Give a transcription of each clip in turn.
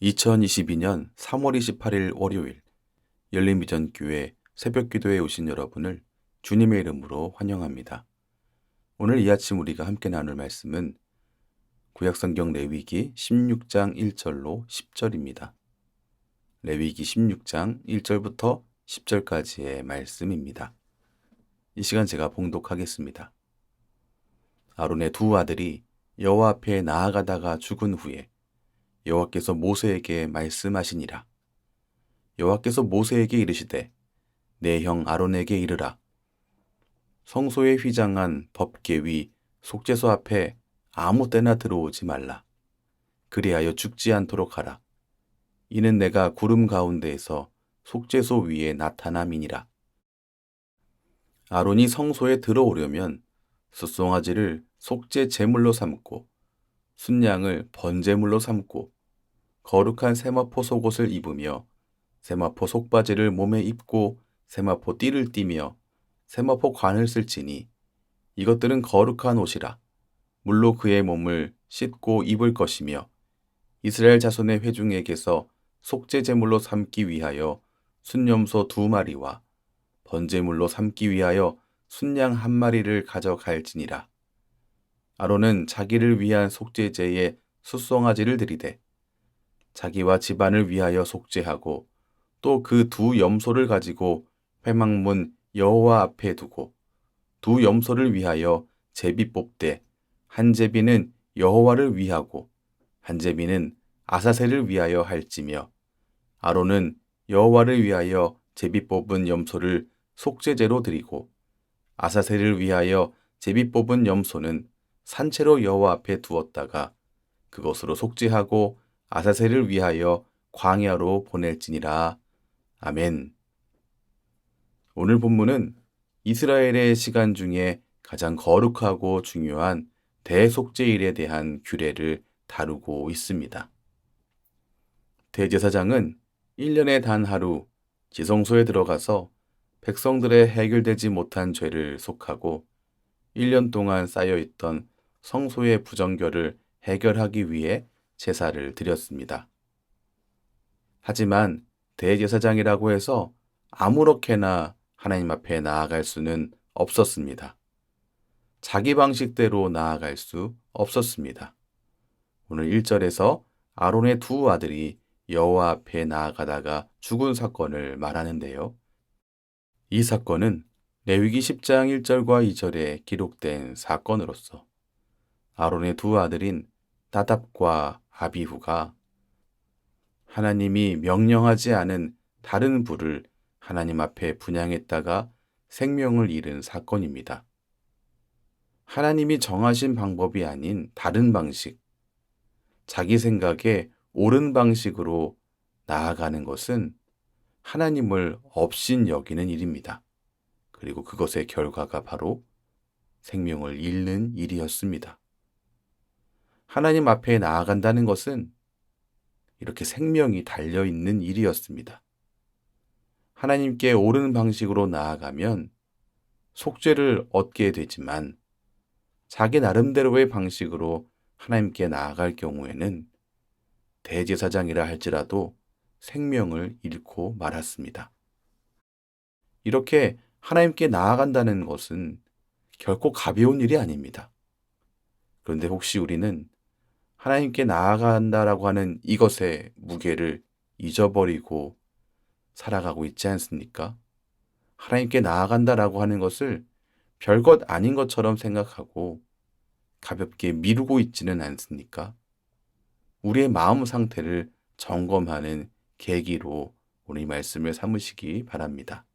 2022년 3월 28일 월요일 열린비전교회 새벽기도에 오신 여러분을 주님의 이름으로 환영합니다. 오늘 이 아침 우리가 함께 나눌 말씀은 구약성경 레위기 16장 1절로 10절입니다. 레위기 16장 1절부터 10절까지의 말씀입니다. 이 시간 제가 봉독하겠습니다. 아론의 두 아들이 여호와 앞에 나아가다가 죽은 후에 여호와께서 모세에게 말씀하시니라. 여호와께서 모세에게 이르시되 내 형 아론에게 이르라. 성소에 휘장한 법궤 위 속죄소 앞에 아무 때나 들어오지 말라. 그리하여 죽지 않도록 하라. 이는 내가 구름 가운데에서 속죄소 위에 나타남이니라. 아론이 성소에 들어오려면 숫송아지를 속죄 제물로 삼고 순양을 번제물로 삼고 거룩한 세마포 속옷을 입으며 세마포 속바지를 몸에 입고 세마포 띠를 띠며 세마포 관을 쓸지니 이것들은 거룩한 옷이라. 물로 그의 몸을 씻고 입을 것이며 이스라엘 자손의 회중에게서 속죄 제물로 삼기 위하여 순염소 2마리와 번제물로 삼기 위하여 순양 1마리를 가져갈지니라. 아론은 자기를 위한 속죄제에 숫송아지를 드리되 자기와 집안을 위하여 속죄하고 또 그 두 염소를 가지고 회막문 여호와 앞에 두고 두 염소를 위하여 제비 뽑되 한 제비는 여호와를 위하고 한 제비는 아사셀을 위하여 할지며 아론은 여호와를 위하여 제비 뽑은 염소를 속죄제로 드리고 아사셀을 위하여 제비 뽑은 염소는 산채로 여호와 앞에 두었다가 그것으로 속죄하고 아사셀을 위하여 광야로 보낼지니라. 아멘. 오늘 본문은 이스라엘의 시간 중에 가장 거룩하고 중요한 대속죄일에 대한 규례를 다루고 있습니다. 대제사장은 1년에 단 하루 지성소에 들어가서 백성들의 해결되지 못한 죄를 속하고 1년 동안 쌓여있던 성소의 부정결을 해결하기 위해 제사를 드렸습니다. 하지만 대제사장이라고 해서 아무렇게나 하나님 앞에 나아갈 수는 없었습니다. 자기 방식대로 나아갈 수 없었습니다. 오늘 1절에서 아론의 두 아들이 여호와 앞에 나아가다가 죽은 사건을 말하는데요. 이 사건은 레위기 10장 1절과 2절에 기록된 사건으로서 아론의 두 아들인 나답과 아비후가 하나님이 명령하지 않은 다른 불을 하나님 앞에 분향했다가 생명을 잃은 사건입니다. 하나님이 정하신 방법이 아닌 다른 방식, 자기 생각에 옳은 방식으로 나아가는 것은 하나님을 업신 여기는 일입니다. 그리고 그것의 결과가 바로 생명을 잃는 일이었습니다. 하나님 앞에 나아간다는 것은 이렇게 생명이 달려있는 일이었습니다. 하나님께 옳은 방식으로 나아가면 속죄를 얻게 되지만 자기 나름대로의 방식으로 하나님께 나아갈 경우에는 대제사장이라 할지라도 생명을 잃고 말았습니다. 이렇게 하나님께 나아간다는 것은 결코 가벼운 일이 아닙니다. 그런데 혹시 우리는 하나님께 나아간다라고 하는 이것의 무게를 잊어버리고 살아가고 있지 않습니까? 하나님께 나아간다라고 하는 것을 별것 아닌 것처럼 생각하고 가볍게 미루고 있지는 않습니까? 우리의 마음 상태를 점검하는 계기로 오늘 이 말씀을 삼으시기 바랍니다.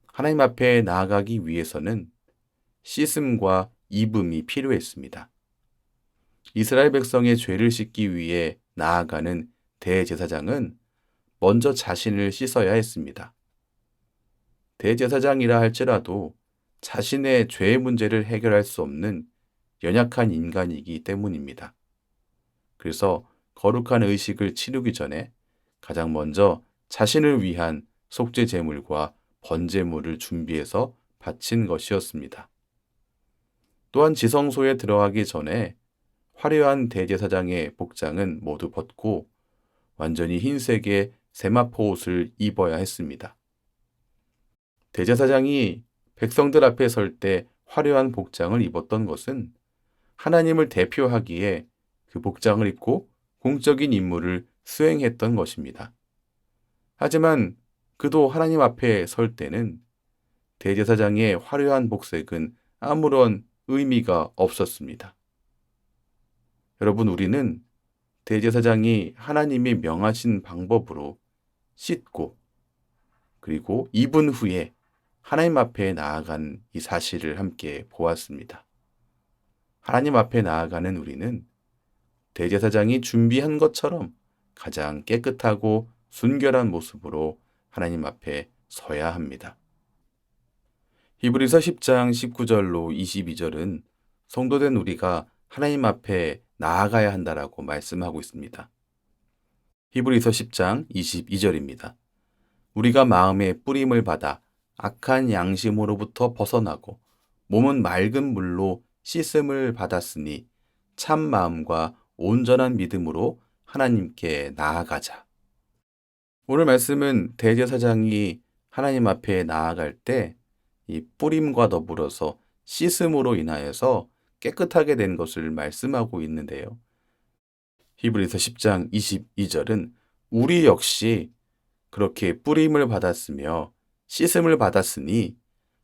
하나님 앞에 나아가기 위해서는 씻음과 입음이 필요했습니다. 이스라엘 백성의 죄를 씻기 위해 나아가는 대제사장은 먼저 자신을 씻어야 했습니다. 대제사장이라 할지라도 자신의 죄의 문제를 해결할 수 없는 연약한 인간이기 때문입니다. 그래서 거룩한 의식을 치르기 전에 가장 먼저 자신을 위한 속죄 제물과 번제물을 준비해서 바친 것이었습니다. 또한 지성소에 들어가기 전에 화려한 대제사장의 복장은 모두 벗고 완전히 흰색의 세마포 옷을 입어야 했습니다. 대제사장이 백성들 앞에 설 때 화려한 복장을 입었던 것은 하나님을 대표하기에 그 복장을 입고 공적인 임무를 수행했던 것입니다. 하지만 그도 하나님 앞에 설 때는 대제사장의 화려한 복색은 아무런 의미가 없었습니다. 여러분, 우리는 대제사장이 하나님이 명하신 방법으로 씻고 그리고 입은 후에 하나님 앞에 나아간 이 사실을 함께 보았습니다. 하나님 앞에 나아가는 우리는 대제사장이 준비한 것처럼 가장 깨끗하고 순결한 모습으로 하나님 앞에 서야 합니다. 히브리서 10장 19절로 22절은 성도된 우리가 하나님 앞에 나아가야 한다라고 말씀하고 있습니다. 히브리서 10장 22절입니다. 우리가 마음의 뿌림을 받아 악한 양심으로부터 벗어나고 몸은 맑은 물로 씻음을 받았으니 참 마음과 온전한 믿음으로 하나님께 나아가자. 오늘 말씀은 대제사장이 하나님 앞에 나아갈 때 이 뿌림과 더불어서 씻음으로 인하여서 깨끗하게 된 것을 말씀하고 있는데요. 히브리서 10장 22절은 우리 역시 그렇게 뿌림을 받았으며 씻음을 받았으니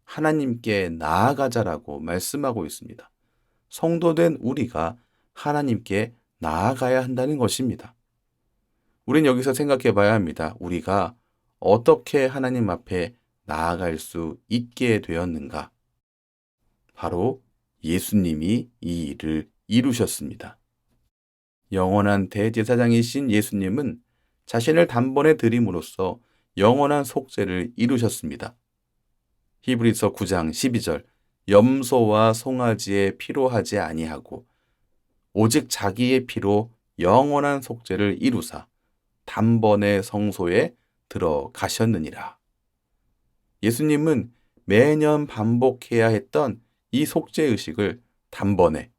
하나님께 나아가자라고 말씀하고 있습니다. 성도된 우리가 하나님께 나아가야 한다는 것입니다. 우린 여기서 생각해 봐야 합니다. 우리가 어떻게 하나님 앞에 나아갈 수 있게 되었는가? 바로 예수님이 이 일을 이루셨습니다. 영원한 대제사장이신 예수님은 자신을 단번에 드림으로써 영원한 속죄를 이루셨습니다. 히브리서 9장 12절 염소와 송아지의 피로 하지 아니하고 오직 자기의 피로 영원한 속죄를 이루사 단번에 성소에 들어가셨느니라. 예수님은 매년 반복해야 했던 이 속죄 의식을 단번에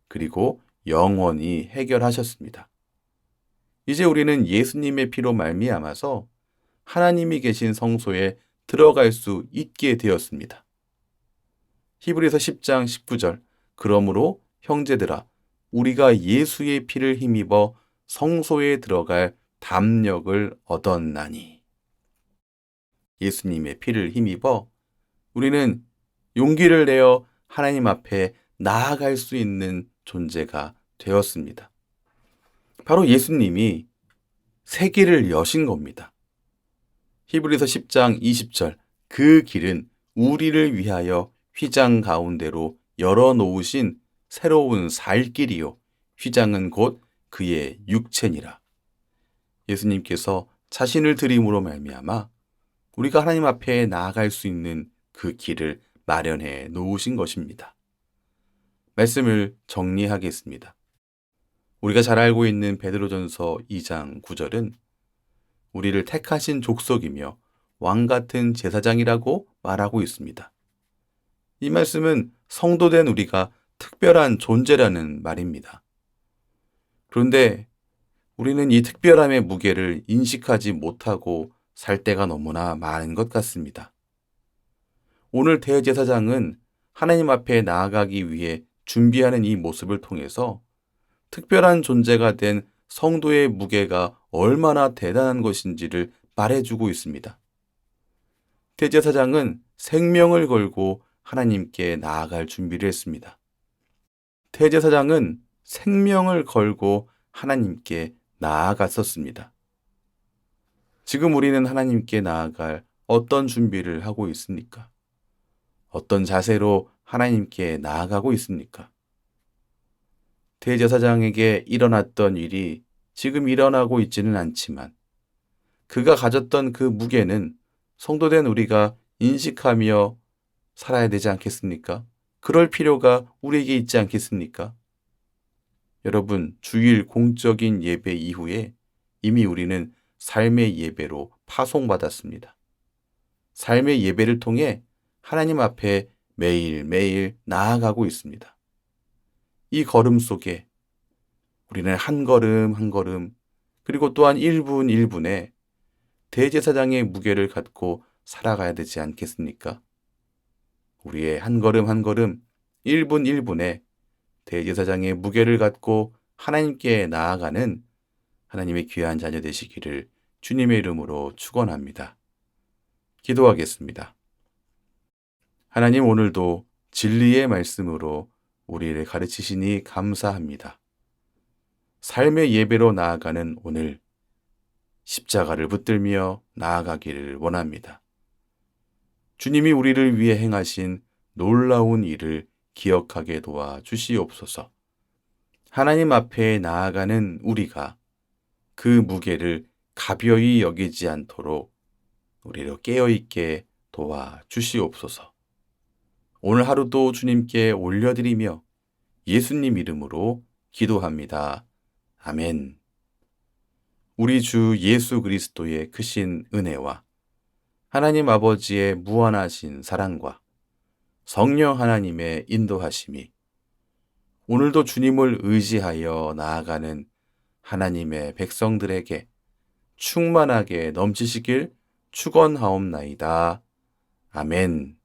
그리고 영원히 해결하셨습니다. 이제 우리는 예수님의 피로 말미암아서 하나님이 계신 성소에 들어갈 수 있게 되었습니다. 히브리서 10장 19절 그러므로 형제들아 우리가 예수의 피를 힘입어 성소에 들어갈 담력을 얻었나니. 예수님의 피를 힘입어 우리는 용기를 내어 하나님 앞에 나아갈 수 있는 존재가 되었습니다. 바로 예수님이 새 길을 여신 겁니다. 히브리서 10장 20절 그 길은 우리를 위하여 휘장 가운데로 열어놓으신 새로운 살 길이요 휘장은 곧 그의 육체니라. 예수님께서 자신을 드림으로 말미암아 우리가 하나님 앞에 나아갈 수 있는 그 길을 마련해 놓으신 것입니다. 말씀을 정리하겠습니다. 우리가 잘 알고 있는 베드로전서 2장 9절은 우리를 택하신 족속이며 왕 같은 제사장이라고 말하고 있습니다. 이 말씀은 성도된 우리가 특별한 존재라는 말입니다. 그런데 우리는 이 특별함의 무게를 인식하지 못하고 살 때가 너무나 많은 것 같습니다. 오늘 대제사장은 하나님 앞에 나아가기 위해 준비하는 이 모습을 통해서 특별한 존재가 된 성도의 무게가 얼마나 대단한 것인지를 말해주고 있습니다. 대제사장은 생명을 걸고 하나님께 나아갈 준비를 했습니다. 대제사장은 생명을 걸고 하나님께 나아갔었습니다. 지금 우리는 하나님께 나아갈 어떤 준비를 하고 있습니까? 어떤 자세로 하나님께 나아가고 있습니까? 대제사장에게 일어났던 일이 지금 일어나고 있지는 않지만 그가 가졌던 그 무게는 성도된 우리가 인식하며 살아야 되지 않겠습니까? 그럴 필요가 우리에게 있지 않겠습니까? 여러분, 주일 공적인 예배 이후에 이미 우리는 삶의 예배로 파송받았습니다. 삶의 예배를 통해 하나님 앞에 매일매일 나아가고 있습니다. 이 걸음 속에 우리는 한 걸음 한 걸음 그리고 또한 1분 1분에 대제사장의 무게를 갖고 살아가야 되지 않겠습니까? 우리의 한 걸음 한 걸음 1분 1분에 대제사장의 무게를 갖고 하나님께 나아가는 하나님의 귀한 자녀 되시기를 주님의 이름으로 축원합니다. 기도하겠습니다. 하나님, 오늘도 진리의 말씀으로 우리를 가르치시니 감사합니다. 삶의 예배로 나아가는 오늘 십자가를 붙들며 나아가기를 원합니다. 주님이 우리를 위해 행하신 놀라운 일을 기억하게 도와 주시옵소서. 하나님 앞에 나아가는 우리가 그 무게를 가벼이 여기지 않도록 우리를 깨어있게 도와 주시옵소서. 오늘 하루도 주님께 올려드리며 예수님 이름으로 기도합니다. 아멘. 우리 주 예수 그리스도의 크신 은혜와 하나님 아버지의 무한하신 사랑과 성령 하나님의 인도하심이 오늘도 주님을 의지하여 나아가는 하나님의 백성들에게 충만하게 넘치시길 축원하옵나이다. 아멘.